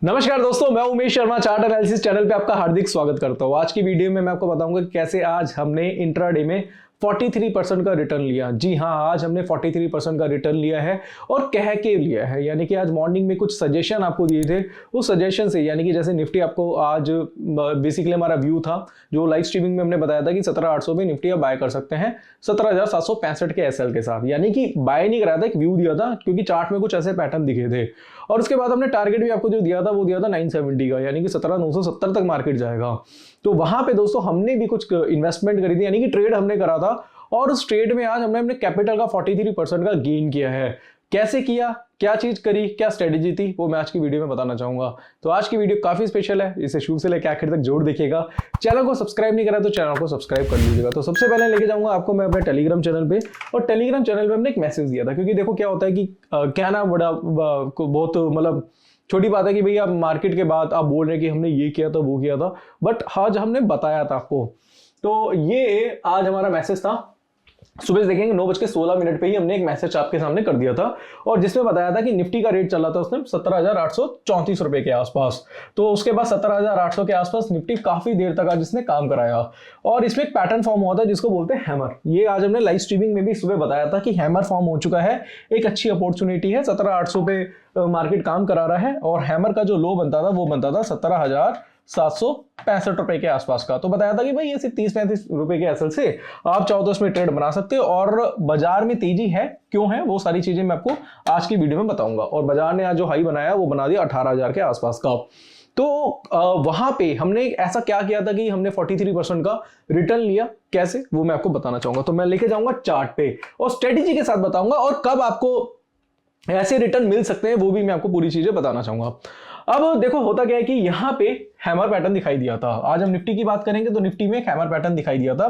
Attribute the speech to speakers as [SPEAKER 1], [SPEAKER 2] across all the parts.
[SPEAKER 1] नमस्कार दोस्तों, मैं Umesh Sharma chart analysis channel पे आपका हार्दिक स्वागत करता हूँ। आज की वीडियो में मैं आपको बताऊंगा कि कैसे आज हमने इंट्राडे में 43% का रिटर्न लिया। जी हाँ, आज हमने 43% का रिटर्न लिया है और कह के लिया है, यानी कि आज मॉर्निंग में कुछ सजेशन आपको दिए थे। उस सजेशन से यानी कि जैसे निफ्टी आपको आज बेसिकली हमारा व्यू था जो लाइव स्ट्रीमिंग में हमने बताया था कि 17,800 पे निफ्टी आप बाय कर सकते हैं 17,765 के एसएल के साथ, यानी कि बाय नहीं कराया था, एक व्यू दिया था क्योंकि चार्ट में कुछ ऐसे पैटर्न दिखे थे। और उसके बाद हमने टारगेट भी आपको जो दिया था वो दिया था 970 का, यानी कि 17,970 तक मार्केट जाएगा। तो वहां पे दोस्तों हमने भी कुछ इन्वेस्टमेंट करी थी, यानी कि ट्रेड हमने करा था और उस ट्रेड में आज हमने अपने कैपिटल का 43% का गेन किया है। कैसे किया, क्या चीज करी, क्या स्ट्रेटेजी थी, वो मैं आज की वीडियो में बताना चाहूंगा। तो आज की वीडियो काफी स्पेशल है, इसे शुरू से लेकर आखिर तक जरूर देखिएगा। चैनल को सब्सक्राइब नहीं करा तो चैनल को सब्सक्राइब कर लीजिएगा। तो सबसे पहले लेके जाऊंगा आपको मैं अपने टेलीग्राम चैनल पे, और टेलीग्राम चैनल पे हमने एक मैसेज दिया था क्योंकि देखो क्या होता है कि कहना बड़ा बहुत मतलब छोटी बात है कि भैया आप मार्केट के बाद आप बोल रहे हैं कि हमने ये किया था वो किया था, बट आज हमने बताया था आपको। तो ये आज हमारा मैसेज था, सुबह देखेंगे 9:16 पे ही हमने एक मैसेज आपके सामने कर दिया था और जिसमें बताया था कि निफ्टी का रेट चला था उसने 17,834 रुपए के आसपास। तो उसके बाद 17,800 के आसपास निफ्टी काफी देर तक आज इसने काम कराया और इसमें एक पैटर्न फॉर्म हुआ था जिसको बोलते हैं हैमर। ये आज हमने लाइव स्ट्रीमिंग में भी सुबह बताया था कि हैमर फॉर्म हो चुका है, एक अच्छी अपॉर्चुनिटी है। 17,800 पे मार्केट काम करा रहा है और हैमर का जो लो बनता था वो बनता था 17,765 रुपए के आसपास का। तो बताया था कि भाई ये सिर्फ 30-35 रुपए के एसएल से आप चाहो तो इसमें ट्रेड बना सकते हो और बाजार में तेजी है, क्यों है, वो सारी चीजें मैं आपको आज की वीडियो में बताऊंगा। और बाजार ने आज जो हाई बनाया वो बना दिया 18,000 के आसपास का। तो वहां पे हमने ऐसा क्या किया था कि हमने 43% का रिटर्न लिया, कैसे, वो मैं आपको बताना चाहूंगा। तो मैं लेके जाऊंगा चार्ट पे और स्ट्रेटेजी के साथ बताऊंगा और कब आपको ऐसे रिटर्न मिल सकते हैं वो भी मैं आपको पूरी चीजें बताना चाहूंगा। अब देखो होता क्या है कि यहां पे हैमर पैटर्न दिखाई दिया था। आज हम निफ्टी की बात करेंगे तो निफ्टी में एक हैमर पैटर्न दिखाई दिया था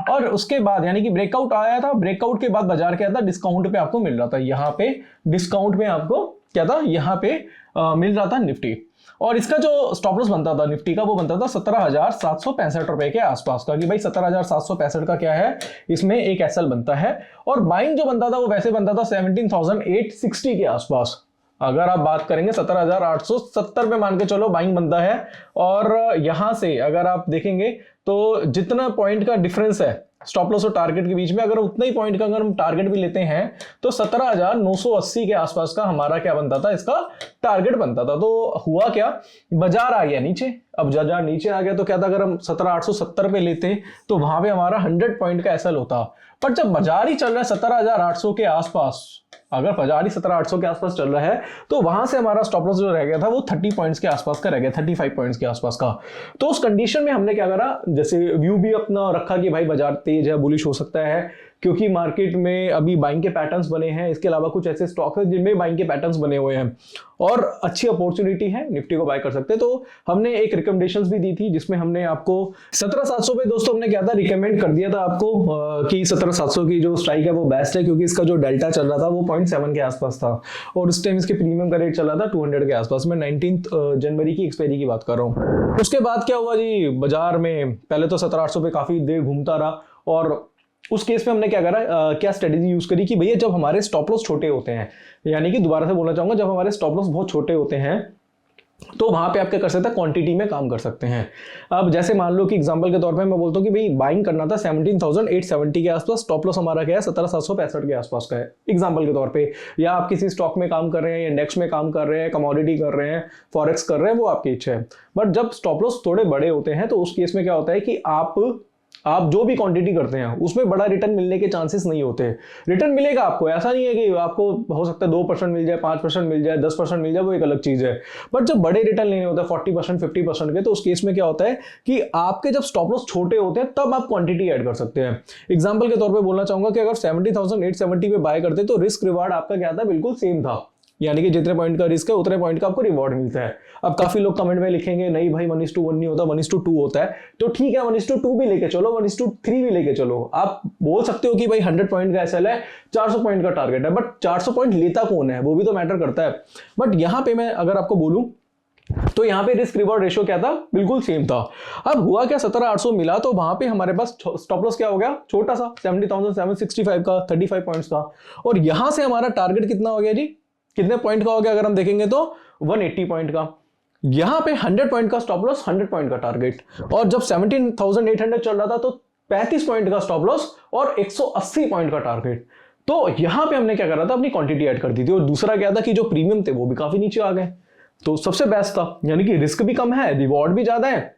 [SPEAKER 1] और उसके बाद यानी कि ब्रेकआउट आया था, ब्रेकआउट के बाद बाजार क्या था, डिस्काउंट पे आपको मिल रहा था। यहाँ पे डिस्काउंट में आपको क्या था, यहाँ पे मिल रहा था निफ्टी, और इसका जो स्टॉप लॉस बनता था निफ्टी का वो बनता था 17,765 रुपए के आसपास का, कि भाई 17,765 का क्या है, इसमें एक एसएल बनता है। और बाइंग जो बनता था वो वैसे बनता था 17,860 के आसपास। अगर आप बात करेंगे 17,870 पे मान के चलो बाइंग बनता है, और यहां से अगर आप देखेंगे तो जितना पॉइंट का डिफरेंस है स्टॉप लॉस और टारगेट के बीच में, अगर उतना ही पॉइंट का अगर हम टारगेट भी लेते हैं तो 17,980 के आसपास का हमारा क्या बनता था, इसका टारगेट बनता था। तो हुआ क्या, बाजार आ गया नीचे। अब बाजार नीचे आ गया तो क्या था, अगर हम 17,870 पे लेते तो वहां पे हमारा 100 पॉइंट का एसएल होता। पर जब बाजार ही चल रहा है 17,800 के आसपास, अगर बाजार ही 17,800 के आसपास चल रहा है तो वहां से हमारा स्टॉप लॉस जो रह गया था वो 30 पॉइंट्स के आसपास का रह गया, 35 पॉइंट्स के आसपास का। तो उस कंडीशन में हमने क्या करा, जैसे व्यू भी अपना रखा कि भाई बाजार तेज है, बुलिश हो सकता है क्योंकि मार्केट में अभी बाइंग के पैटर्न्स बने हैं। इसके अलावा कुछ ऐसे स्टॉक है जिनमें बाइंग के पैटर्न्स बने हुए हैं और अच्छी अपॉर्चुनिटी है, निफ्टी को बाय कर सकते हैं। तो हमने एक रिकमेंडेशंस भी दी थी जिसमें हमने आपको 17,700 पे दोस्तों हमने क्या था, रिकमेंड कर दिया था आपको कि 17,700 की जो स्ट्राइक है वो बेस्ट है, क्योंकि इसका जो डेल्टा चल रहा था वो 0.7 के आसपास था और उस टाइम इसके प्रीमियम का रेट चल रहा था 200 के आसपास। मैं 19 जनवरी की एक्सपायरी की बात कर रहा हूँ। उसके बाद क्या हुआ जी, बाजार में पहले तो 17,800 पे काफी देर घूमता रहा और उस केस में हमने क्या करा, क्या स्ट्रेटेजी यूज करी कि भैया जब हमारे स्टॉप लॉस छोटे होते हैं, यानी कि दोबारा से बोलना चाहूंगा, जब हमारे स्टॉप लॉस बहुत छोटे होते हैं तो वहां पे आप क्या कर सकते हैं, क्वांटिटी में काम कर सकते हैं। अब जैसे मान लो कि एग्जांपल के तौर पे मैं बोलता हूं कि भाई बाइंग करना था 17,870 के आसपास, स्टॉप लॉस हमारा क्या है 17,765 के आसपास का है एग्जांपल के तौर पे। या आप किसी स्टॉक में काम कर रहे हैं, इंडेक्स में काम कर रहे हैं, कमोडिटी कर रहे हैं, फॉरेक्स कर रहे हैं, वो आपकी इच्छा है। बट जब स्टॉप लॉस थोड़े बड़े होते हैं तो उस केस में क्या होता है कि आप जो भी क्वांटिटी करते हैं उसमें बड़ा रिटर्न मिलने के चांसेस नहीं होते। रिटर्न मिलेगा आपको, ऐसा नहीं है कि आपको हो सकता है 2% मिल जाए, 5% मिल जाए, 10% मिल जाए, वो एक अलग चीज है। बट जब बड़े रिटर्न लेने होते हैं 40%, 50% के, तो उस केस में क्या होता है कि आपके जब स्टॉप लॉस छोटे होते हैं तब आप क्वांटिटी ऐड कर सकते हैं। एग्जाम्पल के तौर पर बोलना चाहूंगा कि अगर 17,870 पे बाय करते तो रिस्क रिवार्ड आपका क्या था, बिल्कुल सेम था, यानी कि जितने पॉइंट का रिस्क है उतने पॉइंट का आपको रिवॉर्ड मिलता है। अब काफी लोग कमेंट में लिखेंगे नहीं भाई 1:1 नहीं होता, 1:2 होता है। तो ठीक है 1:2 भी लेके चलो, 1:3 भी लेके चलो। आप बोल सकते हो कि भाई 100 पॉइंट का एसएल है, 400 पॉइंट का टारगेट है, बट 400 पॉइंट लेता कौन है, वो भी तो मैटर करता है। बट यहां पे मैं अगर आपको बोलूं तो यहाँ पे रिस्क रिवॉर्ड रेशियो क्या था, बिल्कुल सेम था। अब हुआ क्या, 17,800 मिला तो वहां पे हमारे पास स्टॉप लॉस क्या हो गया, छोटा सा 70,765 का, 35 पॉइंट्स का। और यहां से हमारा टारगेट कितना हो गया जी, कितने पॉइंट का हो गया, अगर हम देखेंगे तो 180 पॉइंट का। यहां पे 100 पॉइंट का स्टॉप लॉस, 100 पॉइंट का टारगेट, और जब 17,800 चल रहा था तो 35 पॉइंट का स्टॉप लॉस और 180 पॉइंट का टारगेट। तो यहां पे हमने क्या करा था, अपनी क्वांटिटी ऐड कर दी थी। और दूसरा क्या था कि जो प्रीमियम थे वो भी काफी नीचे आ गए, तो सबसे बेस्ट था, यानी कि रिस्क भी कम है, रिवॉर्ड भी ज्यादा है,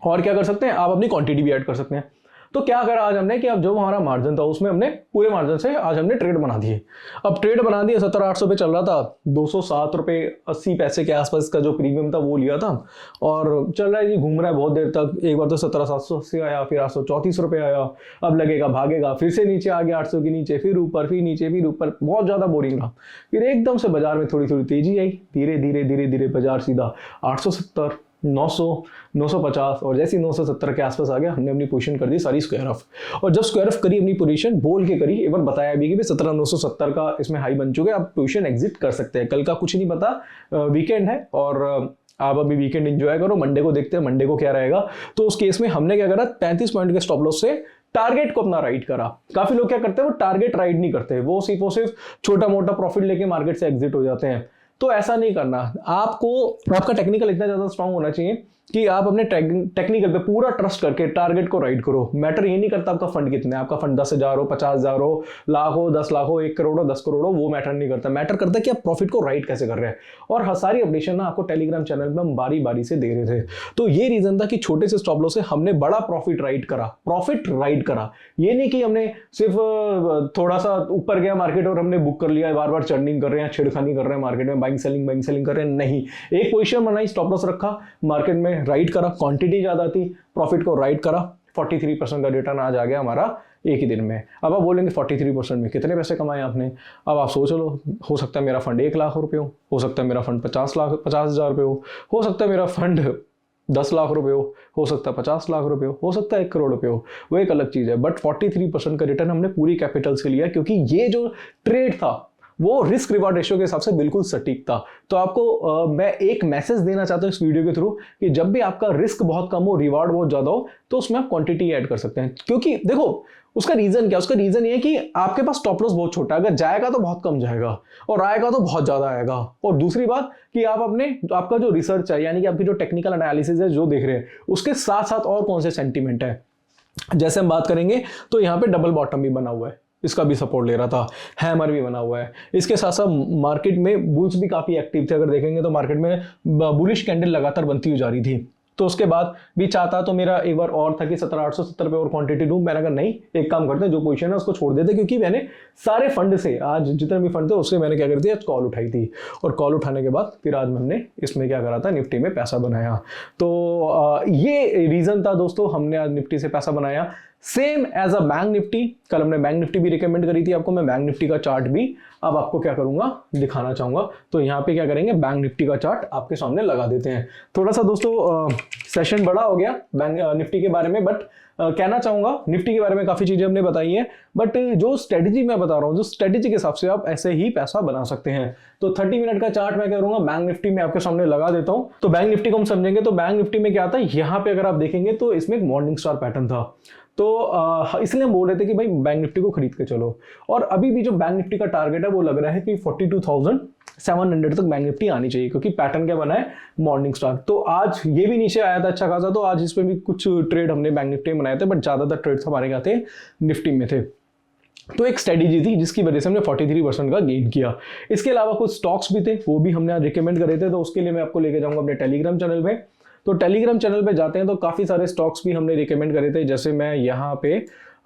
[SPEAKER 1] और क्या कर सकते हैं आप, अपनी क्वांटिटी भी ऐड कर सकते हैं। तो क्या करा आज हमने कि अब जो हमारा मार्जिन था उसमें हमने पूरे मार्जिन से आज हमने ट्रेड बना दिए। अब ट्रेड बना दिए, 17,800 पे चल रहा था, 207 रुपये 80 पैसे के आसपास का जो प्रीमियम था वो लिया था, और चल रहा है जी, घूम रहा है बहुत देर तक। एक बार तो 17,780 आया, फिर 834 रुपये आया, अब लगेगा भागेगा, फिर से नीचे आ गया 800 के नीचे, फिर ऊपर, फिर नीचे, फिर ऊपर, बहुत ज्यादा बोरिंग रहा। फिर एकदम से बाजार में थोड़ी थोड़ी तेजी आई, धीरे धीरे धीरे धीरे बाजार सीधा 870, 900, 950, और जैसे 970 के आसपास आ गया, हमने अपनी पोजीशन कर दी सारी स्क्वायर ऑफ। और जब स्क्वायर ऑफ करी अपनी पोजीशन, बोल के करी, एक बार बताया भी कि 17,970 का इसमें हाई बन चुके हैं, आप पोजीशन एग्जिट कर सकते हैं। कल का कुछ नहीं पता, वीकेंड है और आप अभी वीकेंड एंजॉय करो, मंडे को देखते हैं मंडे को क्या रहेगा। तो उस केस में हमने क्या करा, 35 पॉइंट के स्टॉप लॉस से टारगेट को अपना राइड करा। काफी लोग क्या करते हैं, वो टारगेट राइड नहीं करते, वो सिर्फ छोटा मोटा प्रॉफिट लेके मार्केट से एग्जिट हो जाते हैं। तो ऐसा नहीं करना, आपको आपका टेक्निकल इतना ज्यादा स्ट्रांग होना चाहिए कि आप अपने टेक्निकल पे पूरा ट्रस्ट करके टारगेट को राइड करो। मैटर ये नहीं करता आपका फंड कितना है, आपका फंड 10,000 हो, 50,000 हो, लाख हो, 10 लाख हो, 1 करोड़ हो, 10 करोड़ हो, वो मैटर नहीं करता। मैटर करता है कि आप प्रॉफिट को राइड कैसे कर रहे हैं। और सारी अपडेशन ना आपको टेलीग्राम चैनल में हम बारी बारी से दे रहे थे। तो ये रीजन था कि छोटे से स्टॉप लॉस से हमने बड़ा प्रॉफिट राइड करा। ये नहीं कि हमने सिर्फ थोड़ा सा ऊपर गया मार्केट और हमने बुक कर लिया, बार बार चर्निंग कर रहे हैं, छेड़खानी कर रहे हैं मार्केट में, बाइंग सेलिंग कर रहे हैं, नहीं। एक पोजीशन बनाई, स्टॉप लॉस रखा, मार्केट में राइड करा, क्वांटिटी ज्यादा थी, प्रॉफिट को राइड करा, 43% का रिटर्न आज आ गया हमारा एक ही दिन में। अब आप बोलेंगे 43% में कितने पैसे कमाए आपने। अब आप सोच लो, हो सकता है मेरा फंड 1 लाख रुपए हो सकता है मेरा फंड 50,000 रुपए हो सकता है मेरा फंड 10 लाख रुपए हो सकता है 50 लाख रुपए हो सकता है 1 करोड़ रुपए हो, वो एक अलग चीज है। बट 43% का रिटर्न हमने पूरी कैपिटल से लिया, क्योंकि ये जो ट्रेड था वो रिस्क रिवार्ड रेशियो के हिसाब से बिल्कुल सटीक था। तो आपको मैं एक मैसेज देना चाहता हूं इस वीडियो के थ्रू कि जब भी आपका रिस्क बहुत कम हो, रिवार्ड बहुत ज्यादा हो, तो उसमें आप क्वांटिटी ऐड कर सकते हैं। क्योंकि देखो उसका रीजन क्या, उसका रीजन ये है कि आपके पास स्टॉप लॉस बहुत छोटा है, अगर जाएगा तो बहुत कम जाएगा और आएगा तो बहुत ज्यादा आएगा। और दूसरी बात कि आप आपका जो रिसर्च है, यानी कि आपकी जो टेक्निकल एनालिसिस है जो देख रहे हैं, उसके साथ साथ और कौन से सेंटीमेंट है, जैसे हम बात करेंगे तो यहाँ पे डबल बॉटम भी बना हुआ है, इसका भी सपोर्ट ले रहा था, हैमर भी बना हुआ है। इसके साथ साथ मार्केट में बुल्स भी काफी एक्टिव थे, अगर देखेंगे तो मार्केट में बुलिश कैंडल लगातार बनती हुई जा रही थी। तो उसके बाद भी चाहता तो मेरा एक बार और था कि 17,870 पे और क्वांटिटी लूं, मैंने कहा नहीं, एक काम करते हैं, जो पोजीशन है उसको छोड़ देते, क्योंकि मैंने सारे फंड से, आज जितने भी फंड थे उससे मैंने क्या कर दिया, कॉल उठाई थी। और कॉल उठाने के बाद फिर आज हमने इसमें क्या करा था, निफ्टी में पैसा बनाया। तो ये रीजन था दोस्तों, हमने आज निफ्टी से पैसा बनाया। Same as a bank Nifty, कल हमने बैंक निफ्टी भी रिकमेंड करी थी आपको, मैं बैंक निफ्टी का चार्ट भी अब आपको क्या करूंगा, दिखाना चाहूंगा। तो यहाँ पे क्या करेंगे, बैंक निफ्टी का चार्ट आपके सामने लगा देते हैं। थोड़ा सा दोस्तों सेशन बड़ा हो गया बैंक निफ्टी के बारे में, बट कहना चाहूंगा निफ्टी के बारे में काफी चीजें हमने बताई हैं, बट जो स्ट्रेटेजी मैं बता रहा हूँ, जो स्ट्रेटेजी के हिसाब से आप ऐसे ही पैसा बना सकते हैं। तो 30 मिनट का चार्ट मैं करूंगा बैंक निफ्टी में आपके सामने लगा देता हूं। तो बैंक निफ्टी को हम समझेंगे तो बैंक निफ्टी में क्या था, यहाँ पे अगर आप देखेंगे तो इसमें एक मॉर्निंग स्टार पैटर्न था। तो इसलिए हम बोल रहे थे कि भाई बैंक निफ्टी को खरीद के चलो। और अभी भी जो बैंक निफ्टी का टारगेट है वो लग रहा है कि 42,700 तक बैंक निफ्टी आनी चाहिए, क्योंकि पैटर्न क्या बना है, मॉर्निंग स्टार। तो आज ये भी नीचे आया था अच्छा खासा, तो आज इसमें भी कुछ ट्रेड हमने बैंक निफ्टी में बनाए थे, बट ज्यादातर ट्रेड्स हमारे क्या थे, निफ्टी में थे। तो एक स्ट्रेटेजी थी जिसकी वजह से हमने 43% का गेन किया। इसके अलावा कुछ स्टॉक्स भी थे, वो भी हमने आज रिकमेंड करे थे, तो उसके लिए मैं आपको लेके जाऊंगा अपने टेलीग्राम चैनल में। तो टेलीग्राम चैनल पे जाते हैं तो काफी सारे स्टॉक्स भी हमने रिकमेंड करे थे। जैसे मैं यहाँ पे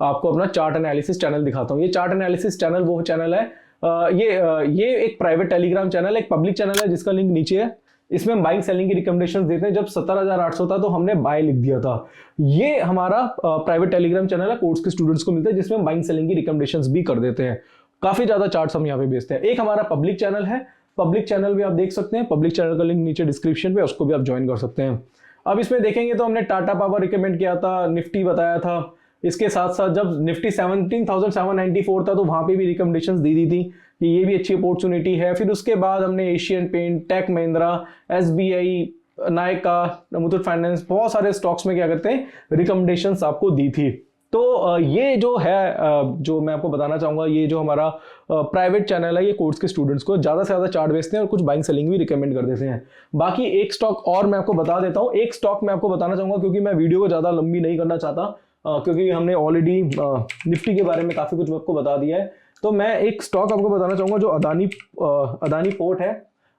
[SPEAKER 1] आपको अपना चार्ट एनालिसिस चैनल दिखाता हूँ। ये चार्ट एनालिसिस चैनल वो चैनल है, ये एक प्राइवेट टेलीग्राम चैनल, एक पब्लिक चैनल है जिसका लिंक नीचे है। इसमें हम बाइंग सेलिंग की रिकमेंडेशंस देते हैं। जब 17,800 था तो हमने बाय लिख दिया था। ये हमारा प्राइवेट टेलीग्राम चैनल है, कोर्स के स्टूडेंट्स को मिलता है, जिसमें हम बाइंग सेलिंग की रिकमेंडेशंस भी कर देते हैं। काफी ज्यादा चार्ट्स हम यहाँ पे बेचते हैं। एक हमारा पब्लिक चैनल है, पब्लिक चैनल भी आप देख सकते हैं, पब्लिक चैनल का लिंक नीचे डिस्क्रिप्शन पे, उसको भी आप ज्वाइन कर सकते हैं। अब इसमें देखेंगे तो हमने टाटा पावर रिकमेंड किया था, निफ्टी बताया था। इसके साथ साथ जब निफ्टी 17,794 था तो वहां पे भी रिकमेंडेशंस दी थी कि ये भी अच्छी अपॉर्चुनिटी है। फिर उसके बाद हमने एशियन पेंट, टेक महिंद्रा, एसबीआई, नायका, मुथूट फाइनेंस, बहुत सारे स्टॉक्स में क्या करते हैं, रिकमेंडेशंस आपको दी थी। तो ये जो है जो मैं आपको बताना चाहूँगा, ये जो हमारा प्राइवेट चैनल है, ये कोर्स के स्टूडेंट्स को ज़्यादा से ज़्यादा चार्ट बेचते हैं और कुछ बाइंग सेलिंग भी रिकमेंड कर देते हैं। बाकी एक स्टॉक और मैं आपको बता देता हूँ, एक स्टॉक मैं आपको बताना चाहूँगा क्योंकि मैं वीडियो को ज़्यादा लंबी नहीं करना चाहता, क्योंकि हमने ऑलरेडी निफ्टी के बारे में काफ़ी कुछ आपको बता दिया है। तो मैं एक स्टॉक आपको बताना चाहूँगा जो अदानी पोर्ट है।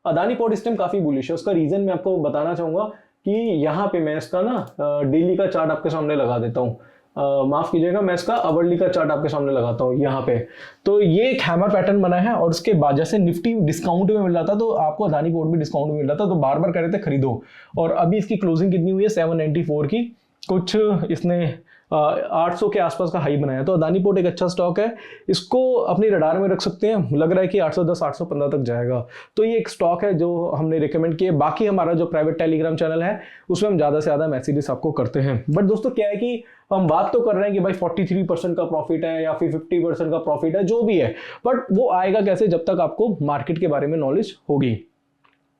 [SPEAKER 1] अदानी पोर्ट इस टाइम काफ़ी बुलिश है। उसका रीज़न मैं आपको बताना चाहूँगा कि यहाँ पे मैं इसका ना डेली का चार्ट आपके सामने लगा देता हूँ। माफ कीजिएगा, मैं इसका आवरली का चार्ट आपके सामने लगाता हूँ यहाँ पे। तो ये एक हैमर पैटर्न बना है और उसके बाद जैसे निफ्टी डिस्काउंट में मिल रहा था तो आपको अदानी पोर्ट भी डिस्काउंट में मिल रहा था, तो बार बार कह रहे थे खरीदो। और अभी इसकी क्लोजिंग कितनी हुई है, 794 की, कुछ इसने 800 के आसपास का हाई बनाया। तो अदानी पोर्ट एक अच्छा स्टॉक है, इसको अपनी रडार में रख सकते हैं। लग रहा है कि 810 815 तक जाएगा। तो ये एक स्टॉक है जो हमने रिकमेंड किए। बाकी हमारा जो प्राइवेट टेलीग्राम चैनल है उसमें हम ज़्यादा से ज़्यादा मैसेजेस आपको करते हैं। बट दोस्तों क्या है कि हम बात तो कर रहे हैं कि भाई 43% का प्रॉफिट है या फिर 50% का प्रॉफिट है, जो भी है, बट वो आएगा कैसे जब तक आपको मार्केट के बारे में नॉलेज होगी।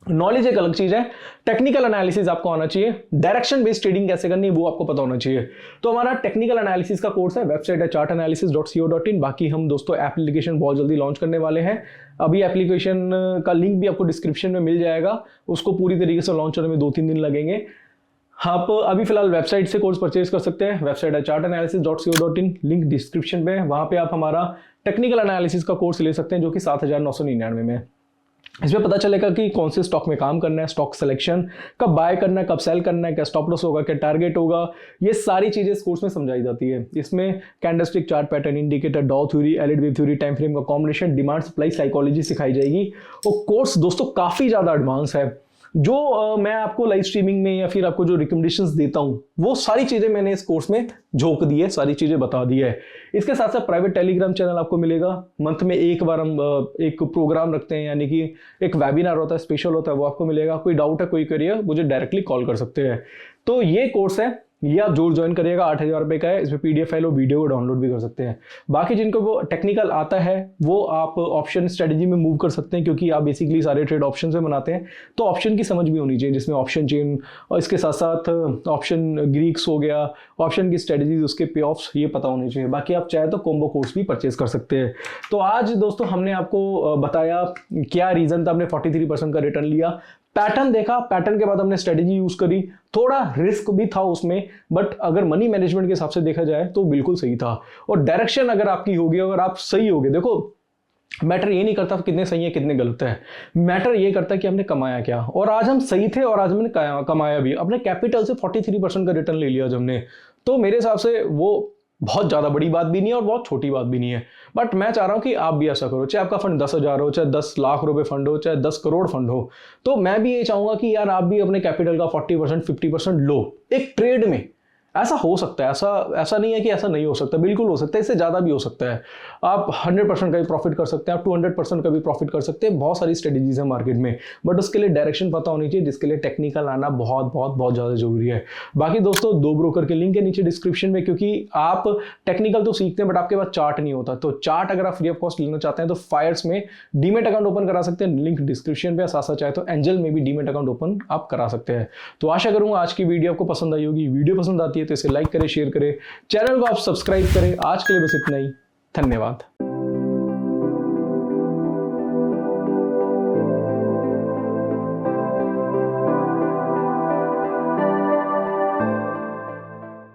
[SPEAKER 1] नॉलेज एक अलग चीज है, टेक्निकल एनालिसिस आपको आना चाहिए, डायरेक्शन बेस्ड ट्रेडिंग कैसे करनी है वो आपको पता होना चाहिए। तो हमारा टेक्निकल एनालिसिस का कोर्स है, वेबसाइट है chartanalysis.co.in। बाकी हम दोस्तों एप्लीकेशन बहुत जल्दी लॉन्च करने वाले हैं। अभी एप्लीकेशन का लिंक भी आपको डिस्क्रिप्शन में मिल जाएगा। उसको पूरी तरीके से लॉन्च होने में 2-3 दिन लगेंगे। आप अभी फिलहाल वेबसाइट से कोर्स परचेज कर सकते हैं। वेबसाइट है chartanalysis.co.in, लिंक डिस्क्रिप्शन पे। वहां पे आप हमारा टेक्निकल एनालिसिस का कोर्स ले सकते हैं जो कि 7,999 में है। इसमें पता चलेगा कि कौन से स्टॉक में काम करना है, स्टॉक सिलेक्शन, कब बाय करना है, कब सेल करना है, क्या स्टॉप लॉस होगा, क्या टारगेट होगा, ये सारी चीजें इस कोर्स में समझाई जाती है। इसमें कैंडलस्टिक चार्ट पैटर्न, इंडिकेटर, डॉ theory, LED wave theory, time frame का कॉम्बिनेशन, डिमांड सप्लाई साइकोलॉजी सिखाई जाएगी। और कोर्स दोस्तों काफी ज्यादा एडवांस है। जो मैं आपको लाइव स्ट्रीमिंग में या फिर आपको जो रिकमेंडेशंस देता हूं वो सारी चीजें मैंने इस कोर्स में झोंक दी है, सारी चीजें बता दी है। इसके साथ साथ प्राइवेट टेलीग्राम चैनल आपको मिलेगा। मंथ में एक बार हम एक प्रोग्राम रखते हैं, यानी कि एक वेबिनार होता है, स्पेशल होता है, वो आपको मिलेगा। कोई डाउट है, कोई करिए, मुझे डायरेक्टली कॉल कर सकते हैं। तो ये कोर्स है, ये आप जरूर ज्वाइन करिएगा। 8,000 रुपये का है। इसमें PDF फाइल और वीडियो को डाउनलोड भी कर सकते हैं। बाकी जिनको वो टेक्निकल आता है वो आप ऑप्शन स्ट्रेटजी में मूव कर सकते हैं, क्योंकि आप बेसिकली सारे ट्रेड ऑप्शन में बनाते हैं तो ऑप्शन की समझ भी होनी चाहिए, जिसमें ऑप्शन चेन और इसके साथ साथ ऑप्शन ग्रीक्स हो गया, ऑप्शन की स्ट्रेटजीज, उसके पे ऑफ्स, ये पता होने चाहिए। बाकी आप चाहे तो कॉम्बो कोर्स भी परचेज कर सकते हैं। तो आज दोस्तों हमने आपको बताया क्या रीजन था हमने 43% का रिटर्न लिया। पैटर्न देखा, पैटर्न के बाद हमने स्ट्रेटजी यूज करी, थोड़ा रिस्क भी था उसमें, बट अगर मनी मैनेजमेंट के हिसाब से देखा जाए तो बिल्कुल सही था। और डायरेक्शन अगर आपकी होगी, अगर आप सही होगे, देखो मैटर ये नहीं करता कितने सही है कितने गलत है, मैटर ये करता है कि हमने कमाया क्या। और आज हम सही थे और आज हमने कमाया भी। अपने कैपिटल से 43% का रिटर्न ले लिया आज हमने। तो मेरे हिसाब से वो बहुत ज़्यादा बड़ी बात भी नहीं है और बहुत छोटी बात भी नहीं है। बट मैं चाह रहा हूँ कि आप भी ऐसा करो, चाहे आपका फंड 10,000 हो, चाहे 10 लाख रुपए फंड हो, चाहे 10 करोड़ फंड हो। तो मैं भी ये चाहूँगा कि यार आप भी अपने कैपिटल का 40% 50% लो एक ट्रेड में। ऐसा हो सकता है, ऐसा नहीं है कि ऐसा नहीं हो सकता, बिल्कुल हो सकता है, इससे ज़्यादा भी हो सकता है। आप 100% का भी प्रॉफिट कर सकते हैं, आप 200% का भी प्रॉफिट कर सकते हैं। बहुत सारी स्ट्रेटेजीज है मार्केट में, बट उसके लिए डायरेक्शन पता होनी चाहिए, जिसके लिए टेक्निकल आना बहुत बहुत बहुत ज़्यादा जरूरी है। बाकी दोस्तों 2 ब्रोकर के लिंक है नीचे डिस्क्रिप्शन में, क्योंकि आप टेक्निकल तो सीखते हैं बट आपके पास चार्ट नहीं होता। तो चार्ट अगर आप फ्री ऑफ कॉस्ट लेना चाहते हैं तो फायर्स में डीमेट अकाउंट ओपन करा सकते हैं, लिंक डिस्क्रिप्शन पे। साथ साथ चाहे तो एंजल में भी डीमेट अकाउंट ओपन आप करा सकते हैं। तो आशा करूंगा आज की वीडियो आपको पसंद आई होगी। वीडियो पसंद आती है तो इसे लाइक करें, शेयर करें, चैनल को आप सब्सक्राइब करें। आज के लिए बस इतना ही, धन्यवाद।